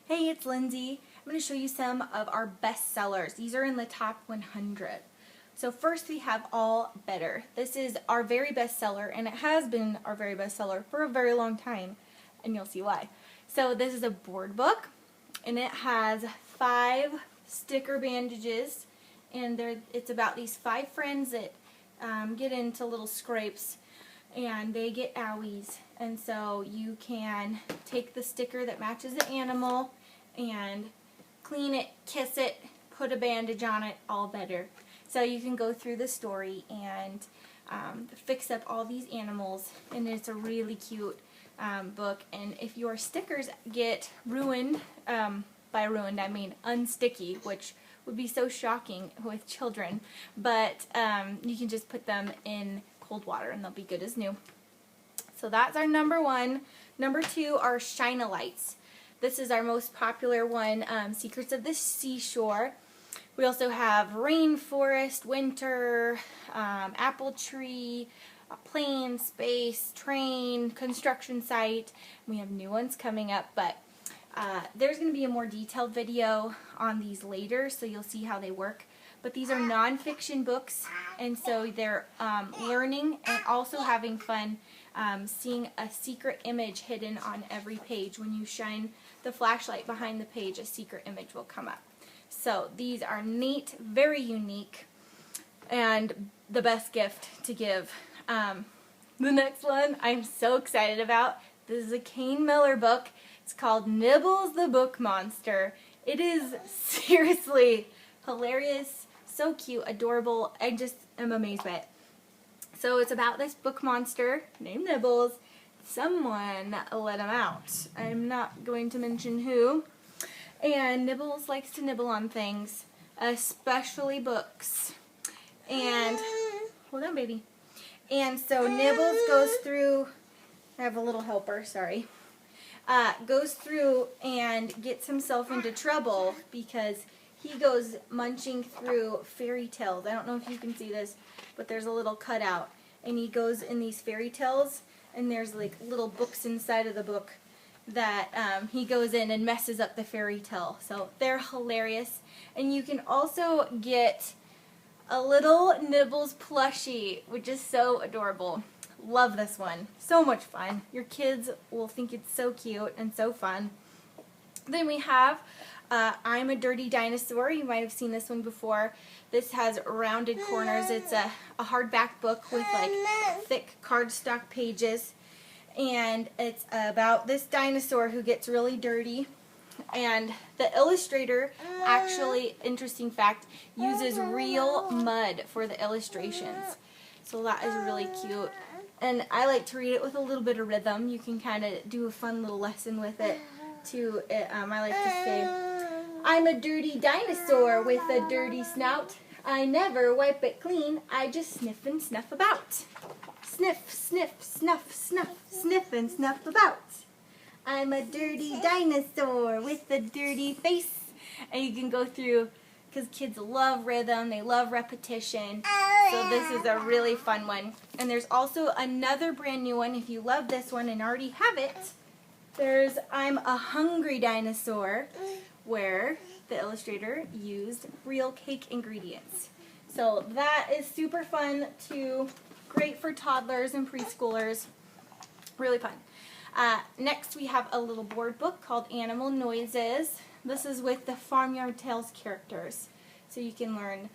Hey, it's Lindsay. I'm going to show you some of our best sellers. These are in the top 100. So first we have All Better. This is our very best seller, and it has been our very best seller for a very long time, and you'll see why. So this is a board book, and it has 5 sticker bandages, and it's about these 5 friends that get into little scrapes, and they get owies. And so you can take the sticker that matches the animal and clean it, kiss it, put a bandage on it, all better. So you can go through the story and fix up all these animals, and it's a really cute book. And if your stickers get ruined, by ruined I mean unsticky, which would be so shocking with children, but you can just put them in cold water and they'll be good as new. So that's our number 1. Number 2 are Shine-A-Lites. This is our most popular one, Secrets of the Seashore. We also have Rainforest, Winter, Apple Tree, Plane, Space, Train, Construction Site. We have new ones coming up, but there's going to be a more detailed video on these later, so you'll see how they work. But these are non-fiction books, and so they're learning and also having fun, seeing a secret image hidden on every page. When you shine the flashlight behind the page, a secret image will come up. So these are neat, very unique, and the best gift to give. The next one I'm so excited about. This is a Kane Miller book. It's called Nibbles the Book Monster. It is seriously hilarious, so cute, adorable. I just am amazed by it. So it's about this book monster named Nibbles. Someone let him out. I'm not going to mention who. And Nibbles likes to nibble on things, especially books. And, hold on, baby. And so Nibbles goes through, I have a little helper, sorry. Goes through and gets himself into trouble because he goes munching through fairy tales. I don't know if you can see this, but there's a little cutout. And he goes in these fairy tales, and there's like little books inside of the book that he goes in and messes up the fairy tale. So they're hilarious. And you can also get a little Nibbles plushie, which is so adorable. Love this one. So much fun. Your kids will think it's so cute and so fun. Then we have I'm a Dirty Dinosaur. You might have seen this one before. This has rounded corners. It's a hardback book with like thick cardstock pages. And it's about this dinosaur who gets really dirty. And the illustrator, actually, interesting fact, uses real mud for the illustrations. So that is really cute. And I like to read it with a little bit of rhythm. You can kind of do a fun little lesson with it. I like to say, I'm a dirty dinosaur with a dirty snout. I never wipe it clean. I just sniff and snuff about. Sniff, sniff, snuff, snuff, sniff and snuff about. I'm a dirty dinosaur with a dirty face. And you can go through, because kids love rhythm, they love repetition. So this is a really fun one. And there's also another brand new one. If you love this one and already have it, there's I'm a Hungry Dinosaur, where the illustrator used real cake ingredients. So that is super fun too. Great for toddlers and preschoolers. Really fun. Next we have a little board book called Animal Noises. This is with the Farmyard Tales characters. So you can learn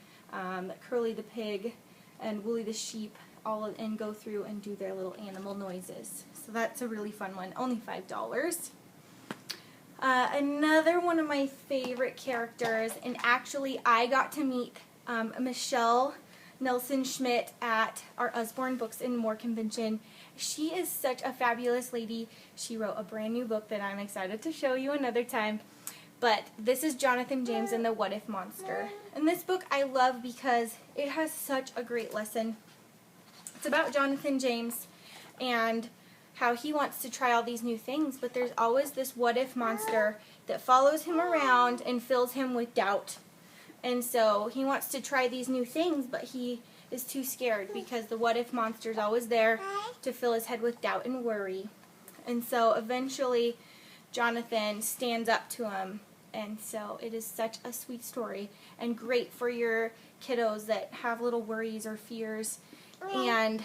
Curly the pig and Wooly the sheep and go through and do their little animal noises. So that's a really fun one. Only $5. Another one of my favorite characters, and actually I got to meet Michelle Nelson Schmidt at our Usborne Books and More convention. She is such a fabulous lady. She wrote a brand new book that I'm excited to show you another time. But this is Jonathan James and the What If Monster. And this book I love because it has such a great lesson. It's about Jonathan James and how he wants to try all these new things, but there's always this what if monster that follows him around and fills him with doubt. And so he wants to try these new things, but he is too scared because the what if monster is always there to fill his head with doubt and worry. And so eventually Jonathan stands up to him. And so it is such a sweet story and great for your kiddos that have little worries or fears and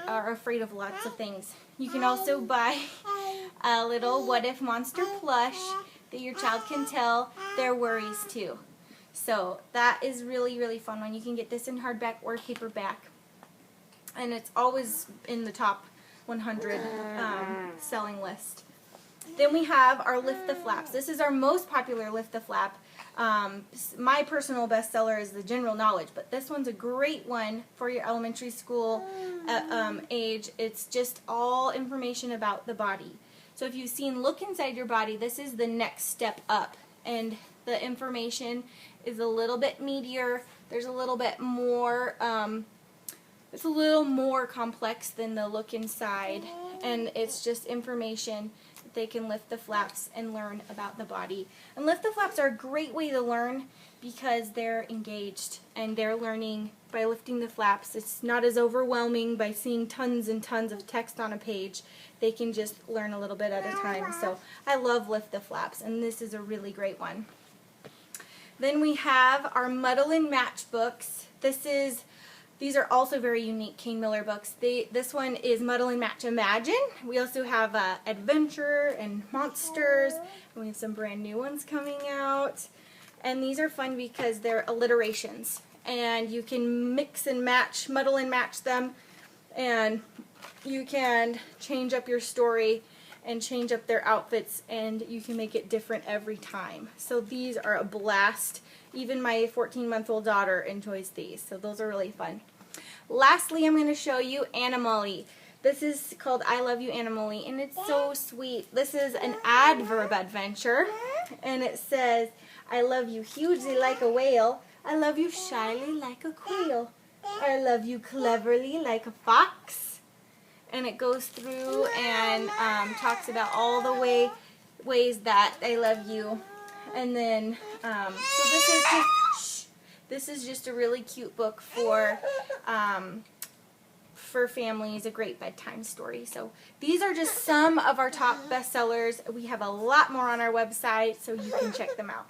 are afraid of lots of things. You can also buy a little What If Monster plush that your child can tell their worries to. So that is really, really fun one. You can get this in hardback or paperback. And it's always in the top 100 selling list. Then we have our Lift the Flaps. This is our most popular Lift the Flap. My personal bestseller is the General Knowledge, but this one's a great one for your elementary school age. It's just all information about the body. So if you've seen Look Inside Your Body, this is the next step up. And the information is a little bit meatier. There's a little bit more, it's a little more complex than the Look Inside. And it's just information that they can lift the flaps and learn about the body. And Lift the Flaps are a great way to learn because they're engaged and they're learning by lifting the flaps. It's not as overwhelming by seeing tons and tons of text on a page. They can just learn a little bit at a time. So I love Lift the Flaps, and this is a really great one. Then we have our Muddle and Match books. These are also very unique Kane Miller books. This one is Muddle and Match Imagine. We also have Adventure and Monsters, and we have some brand new ones coming out. And these are fun because they're alliterations, and you can mix and match, muddle and match them, and you can change up your story and change up their outfits, and you can make it different every time. So these are a blast. Even my 14-month-old daughter enjoys these, so those are really fun. Lastly, I'm going to show you Animally. This is called I Love You Animally, and it's so sweet. This is an adverb adventure, and it says, I love you hugely like a whale. I love you shyly like a quail. I love you cleverly like a fox. And it goes through and talks about all the ways that I love you. And then, so this is just a really cute book for families, a great bedtime story. So these are just some of our top bestsellers. We have a lot more on our website, so you can check them out.